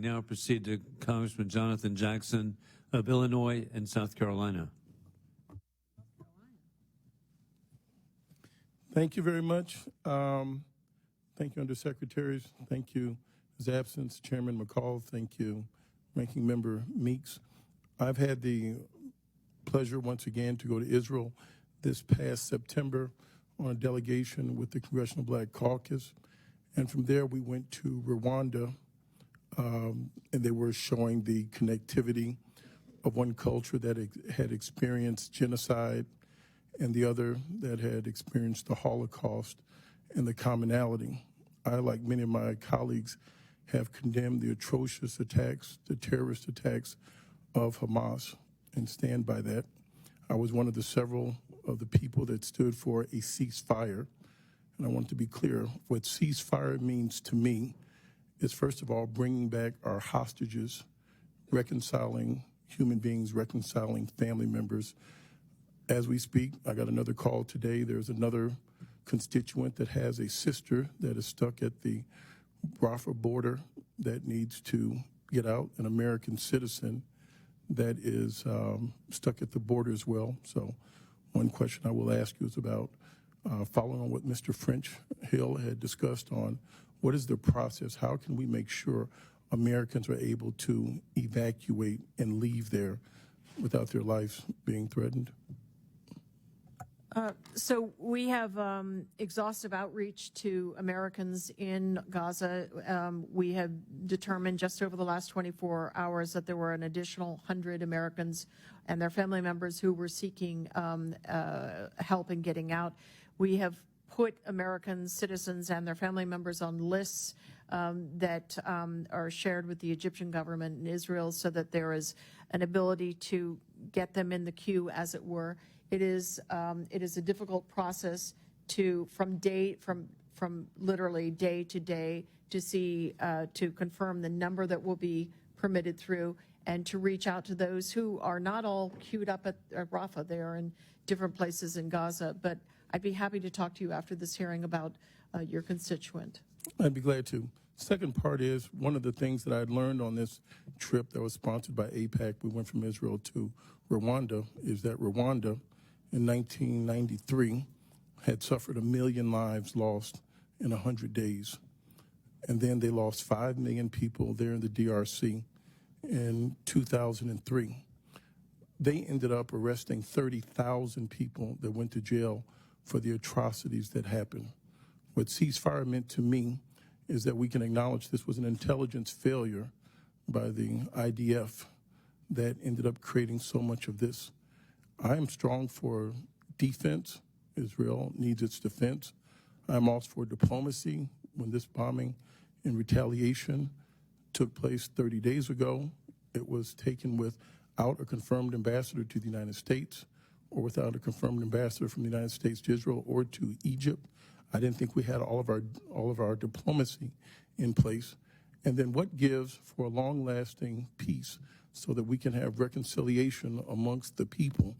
Now proceed to Congressman Jonathan Jackson of Illinois and South Carolina. Thank you very much. Thank you, Undersecretaries. Thank you, His Absence, Chairman McCall. Thank you, Ranking Member Meeks. I've had the pleasure once again to go to Israel this past September on a delegation with the Congressional Black Caucus. And from there, we went to Rwanda, and they were showing the connectivity of one culture that had experienced genocide and the other that had experienced the Holocaust and the commonality. I, like many of my colleagues, have condemned the atrocious attacks, the terrorist attacks of Hamas, and stand by that. I was one of the several of the people that stood for a ceasefire. And I want to be clear, what ceasefire means to me is, first of all, bringing back our hostages, reconciling human beings, reconciling family members. As we speak, I got another call today. There's another constituent that has a sister that is stuck at the Rafah border that needs to get out, an American citizen that is stuck at the border as well. So one question I will ask you is about following on what Mr. French Hill had discussed on what is the process, how can we make sure Americans are able to evacuate and leave there without their lives being threatened? So we have exhaustive outreach to Americans in Gaza. We have determined just over the last 24 hours that there were an additional 100 Americans and their family members who were seeking help in getting out. We have put American citizens and their family members on lists that are shared with the Egyptian government in Israel so that there is an ability to get them in the queue, as it were. It is a difficult process from literally day to day to see to confirm the number that will be permitted through and to reach out to those who are not all queued up at Rafah. They are in different places in Gaza. But I'd be happy to talk to you after this hearing about your constituent. I'd be glad to. Second part is one of the things that I had learned on this trip that was sponsored by AIPAC. We went from Israel to Rwanda. Is that Rwanda in 1993 had suffered 1 million lives lost in 100 days. And then they lost 5 million people there in the DRC in 2003. They ended up arresting 30,000 people that went to jail for the atrocities that happened. What ceasefire meant to me is that we can acknowledge this was an intelligence failure by the IDF that ended up creating so much of this. I am strong for defense. Israel needs its defense. I'm also for diplomacy. When this bombing in retaliation took place 30 days ago, it was taken without a confirmed ambassador to the United States or without a confirmed ambassador from the United States to Israel or to Egypt. I didn't think we had all of our diplomacy in place. And then what gives for a long-lasting peace so that we can have reconciliation amongst the people,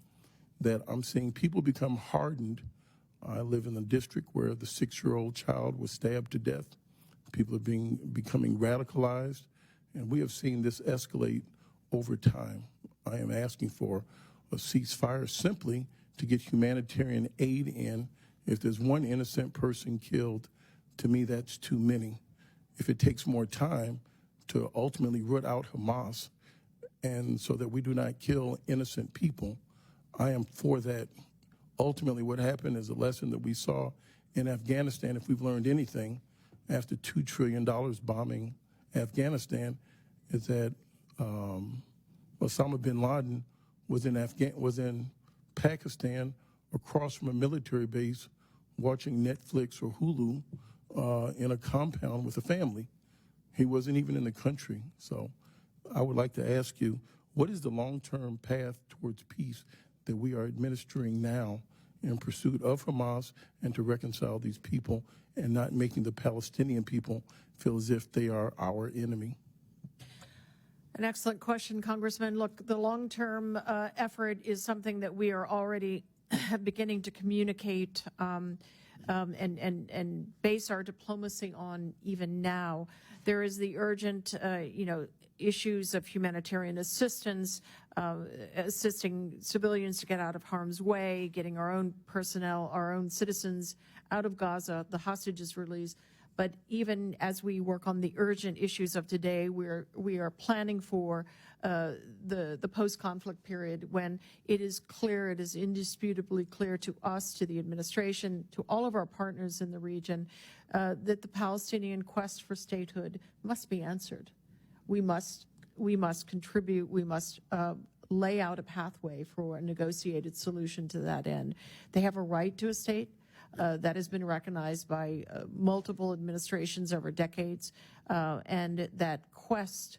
that I'm seeing people become hardened. I live in a district where the 6-year-old child was stabbed to death. People are becoming radicalized, and we have seen this escalate over time. I am asking for a ceasefire simply to get humanitarian aid in. If there's one innocent person killed, to me that's too many. If it takes more time to ultimately root out Hamas and so that we do not kill innocent people, I am for that. Ultimately, what happened is a lesson that we saw in Afghanistan, if we've learned anything, after $2 trillion bombing Afghanistan, is that Osama bin Laden was in Pakistan across from a military base watching Netflix or Hulu in a compound with a family. He wasn't even in the country. So I would like to ask you, what is the long-term path towards peace that we are administering now in pursuit of Hamas and to reconcile these people and not making the Palestinian people feel as if they are our enemy? An excellent question, Congressman. Look, the long-term effort is something that we are already beginning to communicate and base our diplomacy on even now. There is the urgent, issues of humanitarian assistance, assisting civilians to get out of harm's way, getting our own personnel, our own citizens out of Gaza, the hostages released. But even as we work on the urgent issues of today, we are planning for the post-conflict period when it is clear, it is indisputably clear to us, to the administration, to all of our partners in the region, that the Palestinian quest for statehood must be answered. We must contribute. We must lay out a pathway for a negotiated solution to that end. They have a right to a state. That has been recognized by multiple administrations over decades, and that quest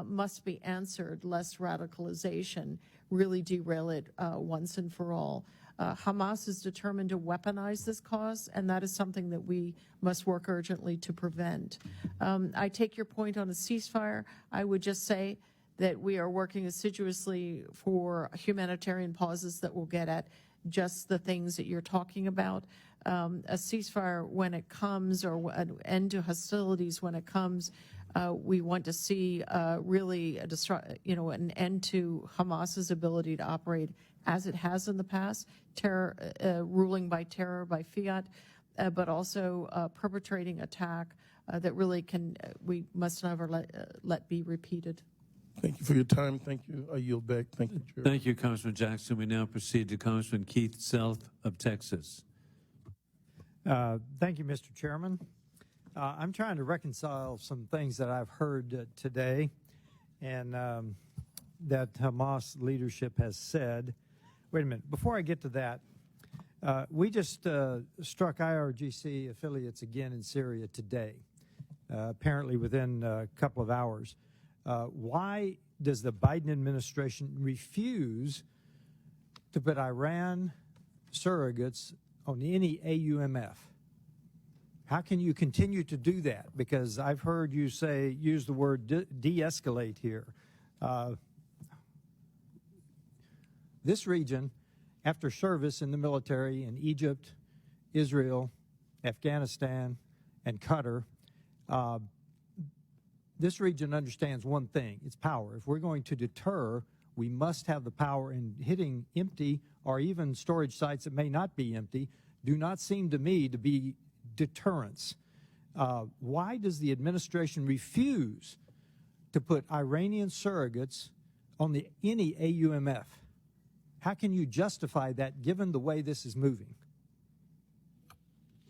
must be answered, lest radicalization really derail it once and for all. Hamas is determined to weaponize this cause, and that is something that we must work urgently to prevent. I take your point on a ceasefire. I would just say that we are working assiduously for humanitarian pauses that will get at just the things that you're talking about. A ceasefire when it comes, or an end to hostilities when it comes, we want to see really an end to Hamas's ability to operate as it has in the past, ruling by terror, by fiat, but also perpetrating attack that really we must never let be repeated. Thank you for your time. Thank you. I yield back. Thank you, Chair. Thank you, Congressman Jackson. We now proceed to Congressman Keith Self of Texas. Thank you, Mr. Chairman. I'm trying to reconcile some things that I've heard today and that Hamas leadership has said. Wait a minute. Before I get to that, we just struck IRGC affiliates again in Syria today, apparently within a couple of hours. Why does the Biden administration refuse to put Iran surrogates on any AUMF? How can you continue to do that? Because I've heard you use the word de-escalate here. This region, after service in the military in Egypt, Israel, Afghanistan, and Qatar, this region understands one thing, it's power. If we're going to deter, we must have the power, in hitting empty or even storage sites that may not be empty do not seem to me to be deterrence. Why does the administration refuse to put Iranian surrogates on any AUMF? How can you justify that given the way this is moving?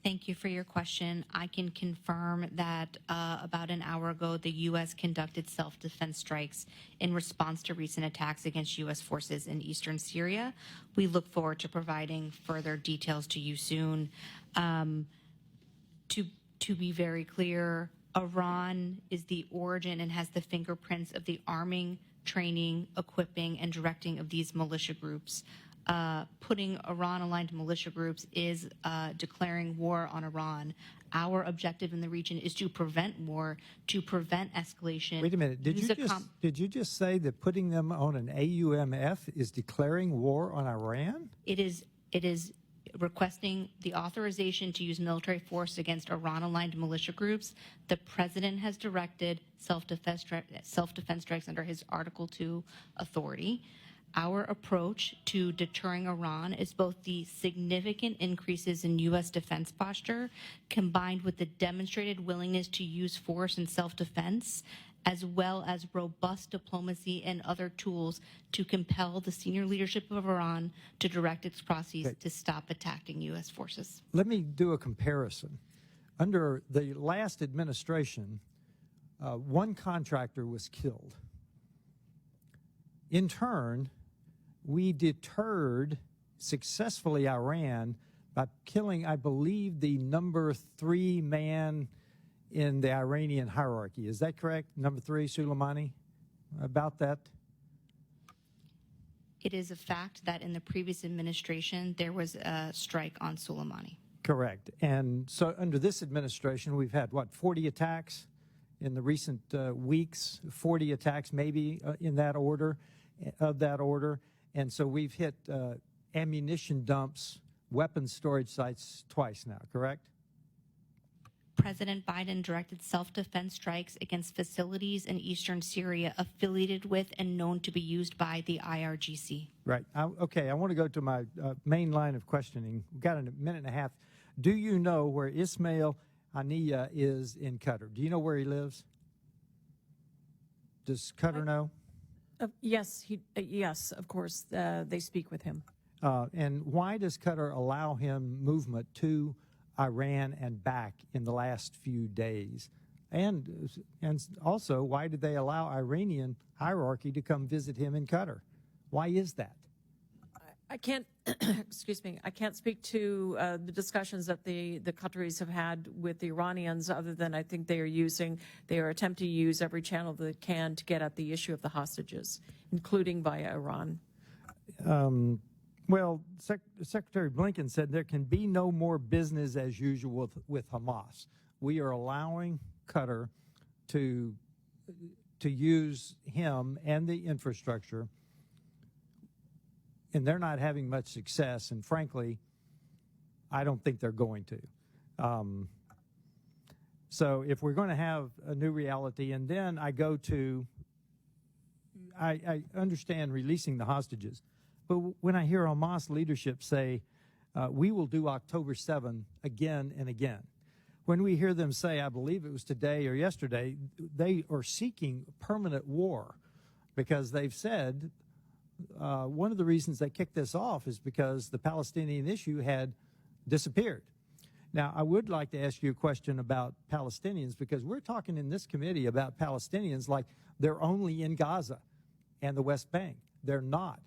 Thank you for your question. I can confirm that about an hour ago, the U.S. conducted self-defense strikes in response to recent attacks against U.S. forces in eastern Syria. We look forward to providing further details to you soon. To be very clear, Iran is the origin and has the fingerprints of the arming, training, equipping, and directing of these militia groups. Putting Iran-aligned militia groups is declaring war on Iran. Our objective in the region is to prevent war, to prevent escalation. Wait a minute. Did you just say that putting them on an AUMF is declaring war on Iran? It is requesting the authorization to use military force against Iran-aligned militia groups. The president has directed self-defense strikes under his Article 2 authority. Our approach to deterring Iran is both the significant increases in U.S. defense posture combined with the demonstrated willingness to use force in self-defense, as well as robust diplomacy and other tools to compel the senior leadership of Iran to direct its proxies to stop attacking U.S. forces. Let me do a comparison. Under the last administration, one contractor was killed. In turn, we deterred successfully Iran by killing, I believe, the number 3 man in the Iranian hierarchy. Is that correct? Number 3, Soleimani? About that? It is a fact that in the previous administration, there was a strike on Soleimani. Correct. And so under this administration, we've had, 40 attacks in the recent weeks, 40 attacks maybe in that order, of that order. And so we've hit ammunition dumps weapons storage sites twice now, correct? President Biden directed self-defense strikes against facilities in eastern Syria affiliated with and known to be used by the IRGC. Right. Okay, I want to go to my main line of questioning. We've got a minute and a half. Do you know where Ismail Haniyeh is in Qatar? Do you know where he lives? Does Qatar know? Yes, yes, of course, they speak with him. And why does Qatar allow him movement to Iran and back in the last few days? And also, why did they allow Iranian hierarchy to come visit him in Qatar? Why is that? I can't, excuse me, I can't speak to the discussions that the Qataris have had with the Iranians, other than I think they are attempting to use every channel they can to get at the issue of the hostages, including via Iran. Well, Secretary Blinken said there can be no more business as usual with Hamas. We are allowing Qatar to use him and the infrastructure, and they're not having much success. And frankly, I don't think they're going to. So if we're going to have a new reality, and then I go to, I understand releasing the hostages. But when I hear Hamas leadership say, we will do October 7 again and again, when we hear them say, I believe it was today or yesterday, they are seeking permanent war, because they've said one of the reasons they kicked this off is because the Palestinian issue had disappeared. Now, I would like to ask you a question about Palestinians, because we're talking in this committee about Palestinians like they're only in Gaza and the West Bank. They're not.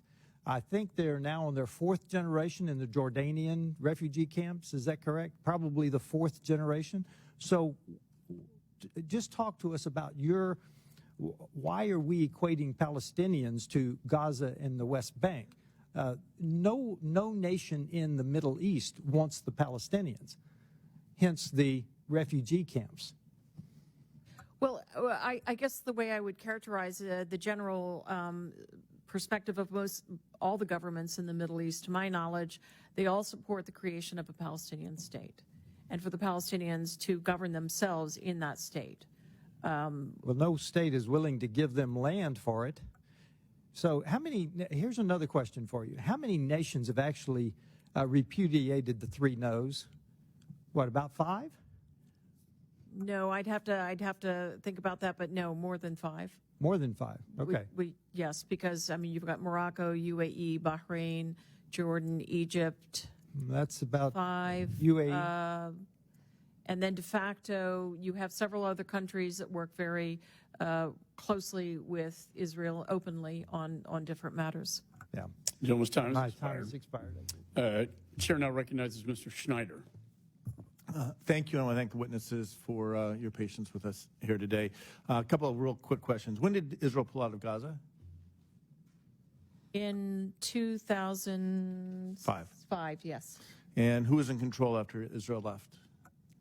I think they're now on their fourth generation in the Jordanian refugee camps. Is that correct? Probably the fourth generation. So just talk to us about why are we equating Palestinians to Gaza and the West Bank? No nation in the Middle East wants the Palestinians, hence the refugee camps. Well, I guess the way I would characterize the general perspective of all the governments in the Middle East, to my knowledge, they all support the creation of a Palestinian state, and for the Palestinians to govern themselves in that state. Well, no state is willing to give them land for it. So here's another question for you. How many nations have actually repudiated the three no's? What, about 5? No, I'd have to think about that, but no, more than 5. More than 5. Okay. Yes, because I mean you've got Morocco, UAE, Bahrain, Jordan, Egypt. That's about 5. UAE. And then de facto, you have several other countries that work very closely with Israel openly on different matters. Yeah. Gentleman's time My has time expired. is expired. Chair now recognizes Mr. Schneider. Thank you. I want to thank the witnesses for your patience with us here today. A couple of real quick questions. When did Israel pull out of Gaza? In 2005, yes. And who was in control after Israel left?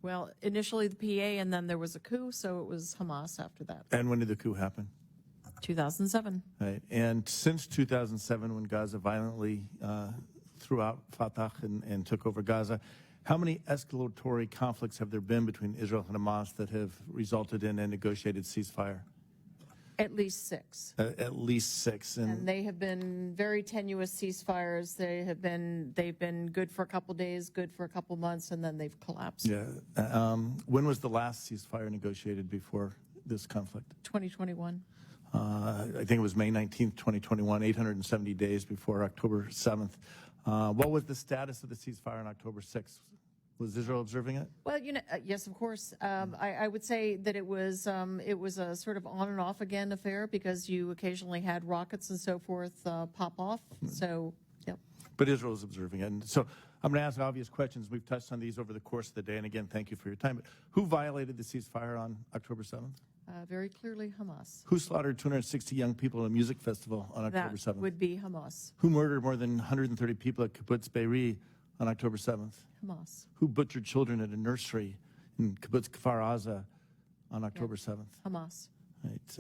Well, initially the PA, and then there was a coup, so it was Hamas after that. And when did the coup happen? 2007. Right. And since 2007, when Gaza violently threw out Fatah and took over Gaza, how many escalatory conflicts have there been between Israel and Hamas that have resulted in a negotiated ceasefire? At least 6. At least 6. And they have been very tenuous ceasefires. They've been good for a couple days, good for a couple months, and then they've collapsed. Yeah. When was the last ceasefire negotiated before this conflict? 2021. I think it was May 19th, 2021, 870 days before October 7th. What was the status of the ceasefire on October 6th? Was Israel observing it? Well, yes, of course. I would say that it was a sort of on and off again affair, because you occasionally had rockets and so forth pop off. So, yep. But Israel is observing it. And so I'm going to ask obvious questions. We've touched on these over the course of the day. And again, thank you for your time. But who violated the ceasefire on October 7th? Very clearly Hamas. Who slaughtered 260 young people at a music festival on October That 7th? would be Hamas. Who murdered more than 130 people at Kibbutz Be'eri on October 7th? Hamas. Who butchered children at a nursery in Kibbutz Kfar Aza on October 7th? Hamas. Right.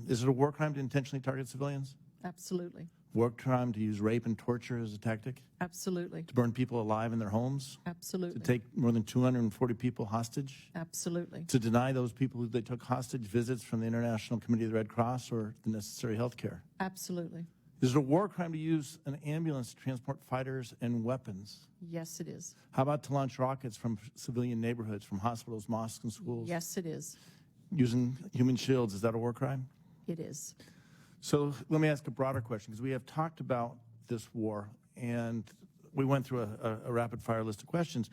Is it a war crime to intentionally target civilians? Absolutely. war crime to use rape and torture as a tactic? Absolutely. To burn people alive in their homes? To Absolutely. take more than 240 people hostage? Absolutely. To deny those people who they took hostage visits from the International Committee of the Red Cross or the necessary health care? Absolutely. Is it a war crime to use an ambulance to transport fighters and weapons? Yes, it is. How about to launch rockets from civilian neighborhoods, from hospitals, mosques, and schools? Yes, it is. Using human shields, is that a war crime? It is. So let me ask a broader question, because we have talked about this war, and we went through a rapid-fire list of questions.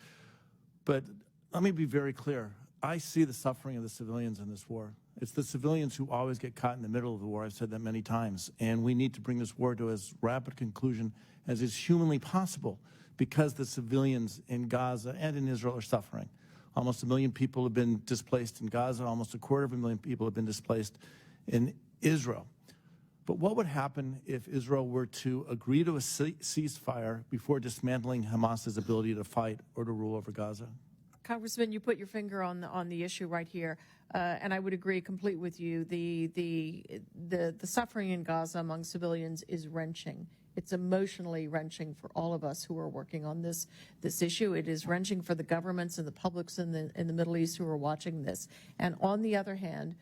But let me be very clear. I see the suffering of the civilians in this war. It's the civilians who always get caught in the middle of the war. I've said that many times. And we need to bring this war to as rapid conclusion as is humanly possible, because the civilians in Gaza and in Israel are suffering. Almost 1 million people have been displaced in Gaza. Almost 250,000 people have been displaced in Israel. But what would happen if Israel were to agree to a ceasefire before dismantling Hamas's ability to fight or to rule over Gaza? Congressman, you put your finger on the issue right here, and I would agree completely with you. The suffering in Gaza among civilians is wrenching. It's emotionally wrenching for all of us who are working on this issue. It is wrenching for the governments and the publics in the Middle East who are watching this. And on the other hand,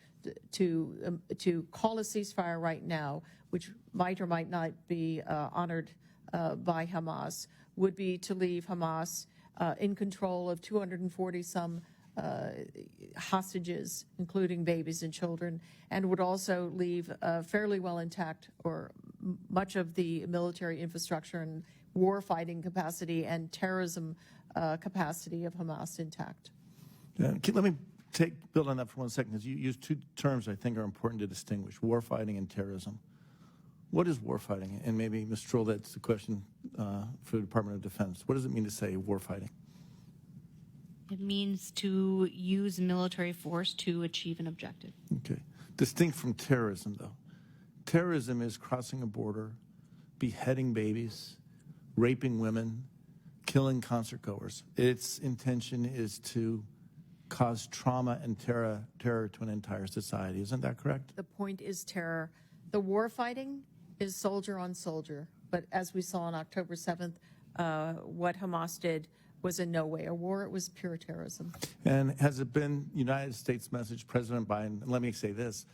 to call a ceasefire right now, which might or might not be honored by Hamas, would be to leave Hamas in control of 240-some hostages, including babies and children, and would also leave fairly well intact or much of the military infrastructure and war-fighting capacity and terrorism capacity of Hamas intact. Let me build on that for 1 second, because you used two terms I think are important to distinguish: warfighting and terrorism. What is warfighting? And maybe, Ms. Stroll, that's the question for the Department of Defense. What does it mean to say warfighting? It means to use military force to achieve an objective. Okay. Distinct from terrorism, though. Terrorism is crossing a border, beheading babies, raping women, killing concertgoers. Its intention is to cause trauma and terror to an entire society. Isn't that correct? The point is terror. The war fighting is soldier on soldier. But as we saw on October 7th, what Hamas did was in no way a war. It was pure terrorism. And has it been United States message, President Biden, and let me say this,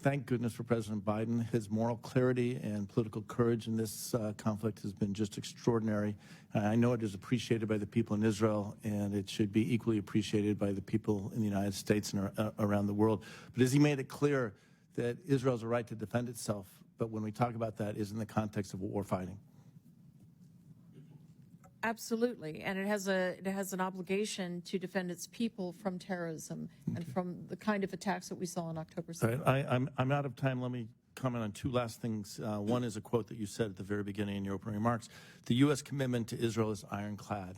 thank goodness for President Biden. His moral clarity and political courage in this conflict has been just extraordinary. I know it is appreciated by the people in Israel, and it should be equally appreciated by the people in the United States and around the world. But has he made it clear that Israel has a right to defend itself, but when we talk about that, is in the context of war fighting? Absolutely, and it has an obligation to defend its people from terrorism and from the kind of attacks that we saw on October 7th. Right. I'm out of time. Let me comment on two last things. One is a quote that you said at the very beginning in your opening remarks. The U.S. commitment to Israel is ironclad.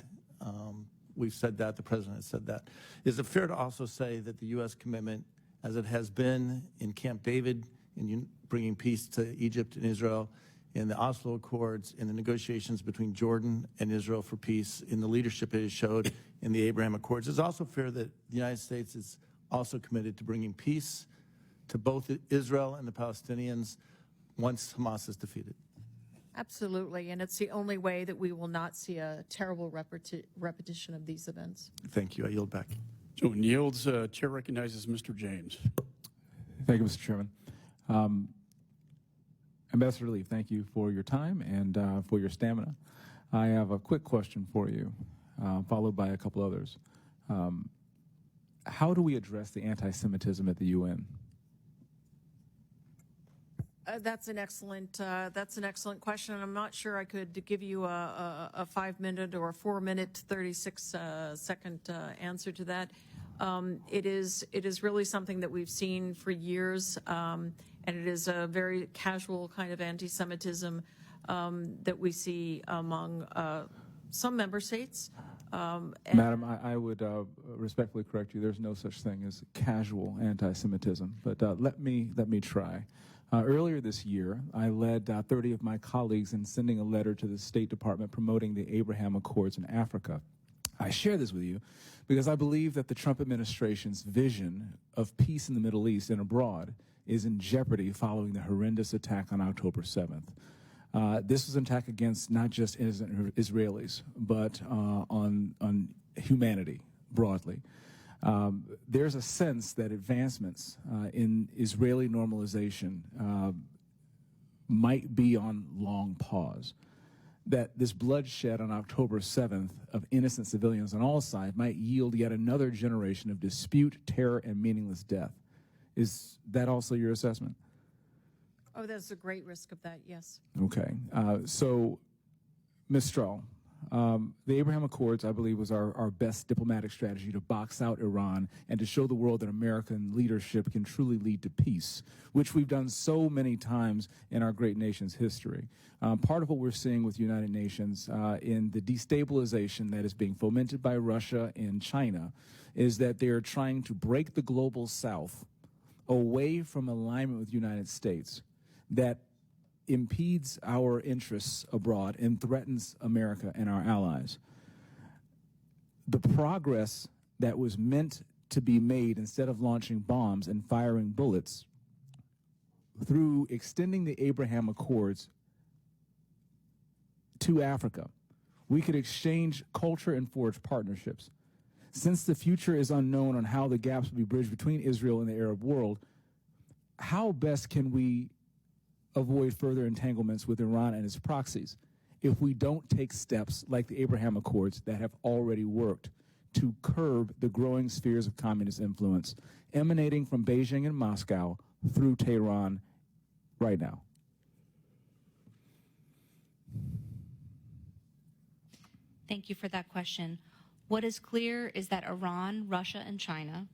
We've said that. The president has said that. Is it fair to also say that the U.S. commitment, as it has been in Camp David, in bringing peace to Egypt and Israel, in the Oslo Accords, in the negotiations between Jordan and Israel for peace, in the leadership it has showed in the Abraham Accords, it's also fair that the United States is also committed to bringing peace to both Israel and the Palestinians once Hamas is defeated? Absolutely, and it's the only way that we will not see a terrible repetition of these events. Thank you. I yield back. Gentleman yields. Chair recognizes Mr. James. Thank you, Mr. Chairman. Ambassador Lee, thank you for your time and for your stamina. I have a quick question for you, followed by a couple others. How do we address the anti-Semitism at the UN? That's an excellent question, and I'm not sure I could give you a 5-minute or a 4-minute, 36-second answer to that. It is really something that we've seen for years, and it is a very casual kind of anti-Semitism that we see among some member states. Madam, I would respectfully correct you. There's no such thing as casual anti-Semitism, but let me try. Earlier this year, I led 30 of my colleagues in sending a letter to the State Department promoting the Abraham Accords in Africa. I share this with you because I believe that the Trump administration's vision of peace in the Middle East and abroad is in jeopardy following the horrendous attack on October 7th. This was an attack against not just innocent Israelis, but on humanity broadly. There's a sense that advancements in Israeli normalization might be on long pause, that this bloodshed on October 7th of innocent civilians on all sides might yield yet another generation of dispute, terror, and meaningless death. Is that also your assessment? Oh, there's a great risk of that, yes. Okay. So, Ms. Strahl, the Abraham Accords, I believe, was our best diplomatic strategy to box out Iran and to show the world that American leadership can truly lead to peace, which we've done so many times in our great nation's history. Part of what we're seeing with the United Nations in the destabilization that is being fomented by Russia and China is that they're trying to break the global South away from alignment with the United States that impedes our interests abroad and threatens America and our allies. The progress that was meant to be made instead of launching bombs and firing bullets through extending the Abraham Accords to Africa, we could exchange culture and forge partnerships. Since the future is unknown on how the gaps will be bridged between Israel and the Arab world, how best can we avoid further entanglements with Iran and its proxies if we don't take steps like the Abraham Accords that have already worked to curb the growing spheres of communist influence emanating from Beijing and Moscow through Tehran right now? Thank you for that question. What is clear is that Iran, Russia, and China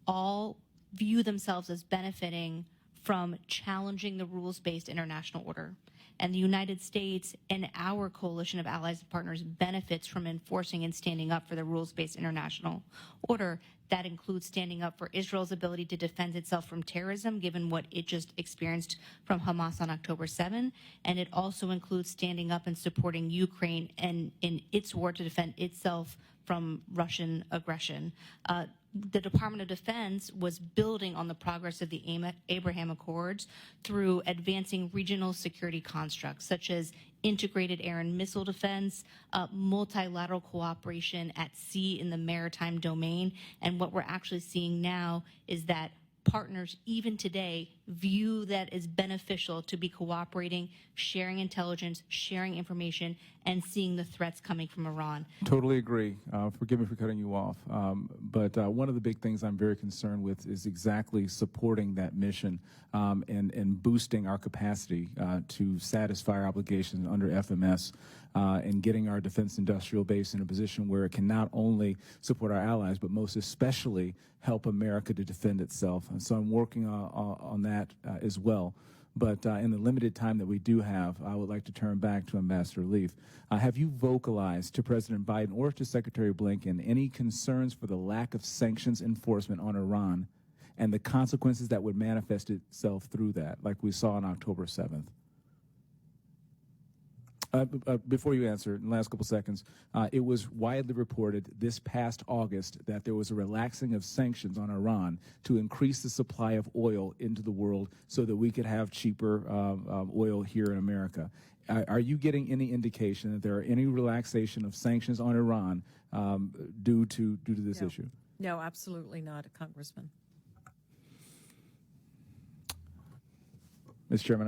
all view themselves as benefiting from challenging the rules-based international order. And the United States and our coalition of allies and partners benefits from enforcing and standing up for the rules-based international order. That includes standing up for Israel's ability to defend itself from terrorism, given what it just experienced from Hamas on October 7. And it also includes standing up and supporting Ukraine and in its war to defend itself from Russian aggression. The Department of Defense was building on the progress of the Abraham Accords through advancing regional security constructs, such as integrated air and missile defense, multilateral cooperation at sea in the maritime domain. And what we're actually seeing now is that partners, even today, view that as beneficial to be cooperating, sharing intelligence, sharing information, and seeing the threats coming from Iran. Totally agree. Forgive me for cutting you off. But one of the big things I'm very concerned with is exactly supporting that mission and boosting our capacity to satisfy our obligations under FMS and getting our defense industrial base in a position where it can not only support our allies, but most especially help America to defend itself. And so I'm working on that as well. But in the limited time that we do have, I would like to turn back to Ambassador Leaf. Have you vocalized to President Biden or to Secretary Blinken any concerns for the lack of sanctions enforcement on Iran and the consequences that would manifest itself through that, like we saw on October 7th? Before you answer, in the last couple seconds, it was widely reported this past August that there was a relaxing of sanctions on Iran to increase the supply of oil into the world so that we could have cheaper oil here in America. Are you getting any indication that there are any relaxation of sanctions on Iran due to this issue? No, absolutely not, Congressman. Mr. Chairman,